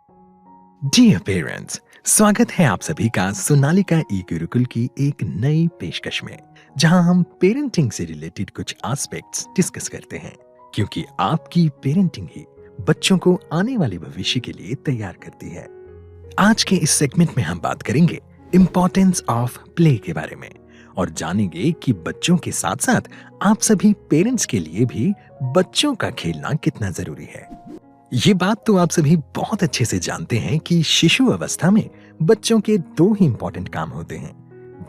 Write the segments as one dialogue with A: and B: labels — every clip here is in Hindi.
A: डियर पेरेंट्स, स्वागत है आप सभी का सोनालिका ई गुरुकुल की एक नई पेशकश में, जहां हम पेरेंटिंग से रिलेटेड कुछ एस्पेक्ट्स डिस्कस करते हैं, क्योंकि आपकी पेरेंटिंग ही बच्चों को आने वाले भविष्य के लिए तैयार करती है। आज के इस सेगमेंट में हम बात करेंगे इम्पोर्टेंस ऑफ प्ले के बारे में और जानेंगे कि बच्चों के साथ साथ आप सभी पेरेंट्स के लिए भी बच्चों का खेलना कितना जरूरी है। ये बात तो आप सभी बहुत अच्छे से जानते हैं कि शिशु अवस्था में बच्चों के दो ही इंपॉर्टेंट काम होते हैं,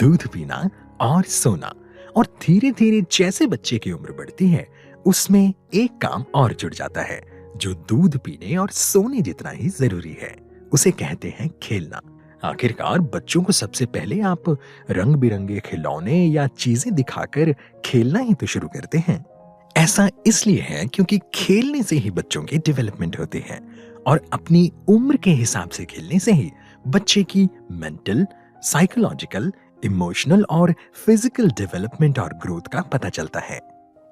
A: दूध पीना और सोना। और धीरे धीरे जैसे बच्चे की उम्र बढ़ती है उसमें एक काम और जुड़ जाता है जो दूध पीने और सोने जितना ही जरूरी है, उसे कहते हैं खेलना। आखिरकार बच्चों को सबसे पहले आप रंग बिरंगे खिलौने या चीजें दिखाकर खेलना ही तो शुरू करते हैं। ऐसा इसलिए है क्योंकि खेलने से ही बच्चों की डेवलपमेंट होती है और अपनी उम्र के हिसाब से खेलने से ही बच्चे की मेंटल, साइकोलॉजिकल, इमोशनल और फिजिकल डेवलपमेंट और ग्रोथ का पता चलता है।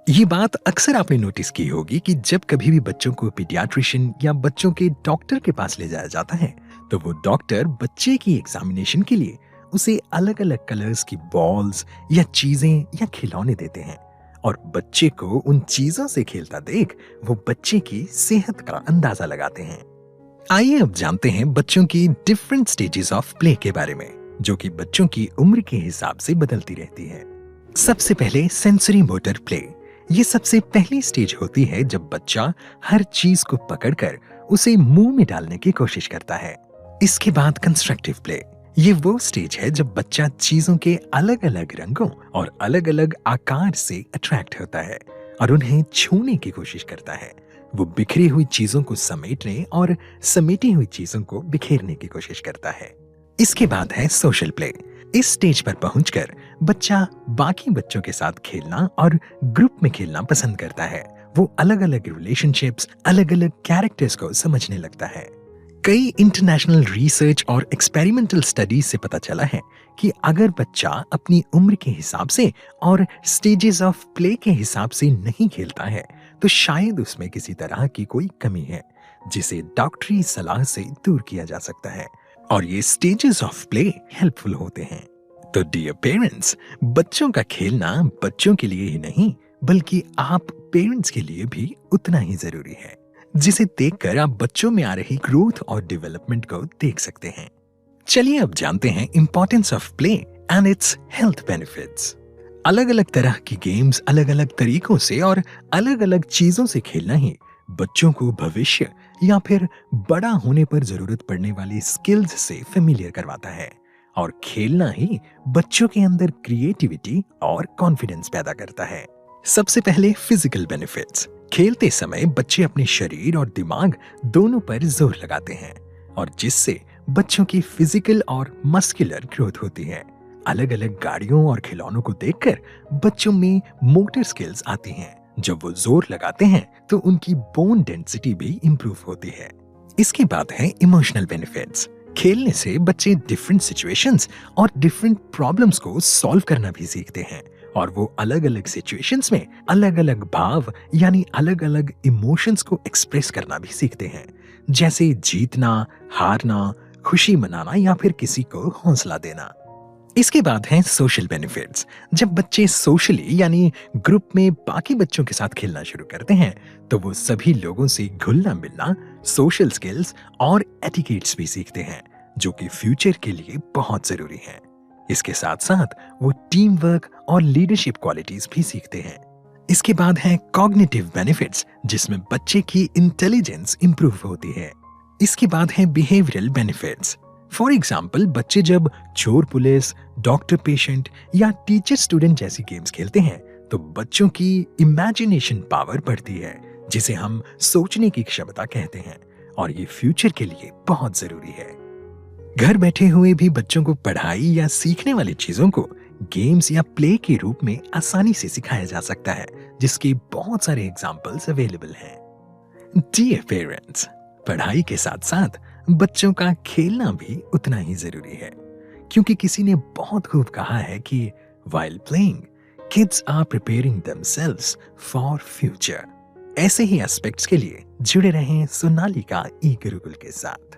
A: ये बात अक्सर आपने नोटिस की होगी कि जब कभी भी बच्चों को पीडियाट्रिशियन या बच्चों के डॉक्टर के पास ले जाया जाता है तो वो डॉक्टर बच्चे की एग्जामिनेशन के लिए उसे अलग अलग कलर्स की बॉल्स या चीजें या खिलौने देते हैं और बच्चे को उन चीजों से खेलता देख वो बच्चे की सेहत का अंदाजा लगाते हैं। आइए अब जानते हैं बच्चों की डिफरेंट स्टेजेस ऑफ प्ले के बारे में, जो कि बच्चों की उम्र के हिसाब से बदलती रहती है। सबसे पहले सेंसरी मोटर प्ले। ये सबसे पहली स्टेज होती है जब बच्चा हर चीज को पकड़कर उसे मुंह में डालने की कोशिश करता है। इसके बाद कंस्ट्रक्टिव प्ले। ये वो स्टेज है जब बच्चा चीजों के अलग अलग रंगों और अलग अलग आकार से अट्रैक्ट होता है और उन्हें छूने की कोशिश करता है। वो बिखरी हुई चीजों को समेटने और समेटी हुई चीजों को बिखेरने की कोशिश करता है। इसके बाद है सोशल प्ले। इस स्टेज पर पहुंचकर बच्चा बाकी बच्चों के साथ खेलना और ग्रुप में खेलना पसंद करता है। वो अलग अलग रिलेशनशिप्स, अलग अलग कैरेक्टर्स को समझने लगता है। कई इंटरनेशनल रिसर्च और एक्सपेरिमेंटल स्टडीज से पता चला है कि अगर बच्चा अपनी उम्र के हिसाब से और स्टेजेस ऑफ प्ले के हिसाब से नहीं खेलता है तो शायद उसमें किसी तरह की कोई कमी है, जिसे डॉक्टरी सलाह से दूर किया जा सकता है और ये स्टेजेस ऑफ प्ले हेल्पफुल होते हैं। तो डियर पेरेंट्स, बच्चों का खेलना बच्चों के लिए ही नहीं बल्कि आप पेरेंट्स के लिए भी उतना ही जरूरी है, जिसे देखकर आप बच्चों में आ रही ग्रोथ और डेवलपमेंट को देख सकते हैं। चलिए अब जानते हैं importance of play and it's health benefits. अलग अलग तरह की गेम्स अलग अलग तरीकों से और अलग अलग चीजों से खेलना ही बच्चों को भविष्य या फिर बड़ा होने पर जरूरत पड़ने वाली स्किल्स से फेमिलियर करवाता है और खेलना ही बच्चों के अंदर क्रिएटिविटी और कॉन्फिडेंस पैदा करता है। सबसे पहले फिजिकल बेनिफिट्स। खेलते समय बच्चे अपने शरीर और दिमाग दोनों पर जोर लगाते हैं और जिससे बच्चों की फिजिकल और मस्कुलर ग्रोथ होती है। अलग अलग गाड़ियों और खिलौनों को देखकर बच्चों में मोटर स्किल्स आती हैं। जब वो जोर लगाते हैं तो उनकी बोन डेंसिटी भी इंप्रूव होती है। इसके बाद है इमोशनल बेनिफिट्स। खेलने से बच्चे डिफरेंट सिचुएशंस और डिफरेंट प्रॉब्लम्स को सॉल्व करना भी सीखते हैं और वो अलग अलग सिचुएशंस में अलग अलग भाव यानी अलग अलग इमोशंस को एक्सप्रेस करना भी सीखते हैं, जैसे जीतना, हारना, खुशी मनाना या फिर किसी को हौसला देना। इसके बाद हैं सोशल बेनिफिट्स। जब बच्चे सोशली यानी ग्रुप में बाकी बच्चों के साथ खेलना शुरू करते हैं तो वो सभी लोगों से घुलना मिलना, सोशल स्किल्स और एटिकेट्स भी सीखते हैं, जो कि फ्यूचर के लिए बहुत जरूरी है। इसके साथ साथ वो टीम वर्क और लीडरशिप क्वालिटीज भी सीखते हैं। इसके बाद है कॉग्निटिव बेनिफिट्स, जिसमें बच्चे की इंटेलिजेंस इंप्रूव होती है। इसके बाद है बिहेवियरल बेनिफिट्स। फॉर एग्जाम्पल, बच्चे जब चोर पुलिस, डॉक्टर पेशेंट या टीचर स्टूडेंट जैसी गेम्स खेलते हैं तो बच्चों की इमेजिनेशन पावर बढ़ती है, जिसे हम सोचने की क्षमता कहते हैं और ये फ्यूचर के लिए बहुत जरूरी है। घर बैठे हुए भी बच्चों को पढ़ाई या सीखने वाली चीजों को गेम्स या प्ले के रूप में आसानी से सिखाया जा सकता है, जिसके बहुत सारे एग्जाम्पल्स अवेलेबल हैं। डियर पेरेंट्स, पढ़ाई के साथ साथ बच्चों का खेलना भी उतना ही जरूरी है, क्योंकि किसी ने बहुत खूब कहा है कि while playing, kids are preparing themselves for future। ऐसे ही एस्पेक्ट्स के लिए जुड़े रहें सोनालिका ई गुरुकुल के साथ।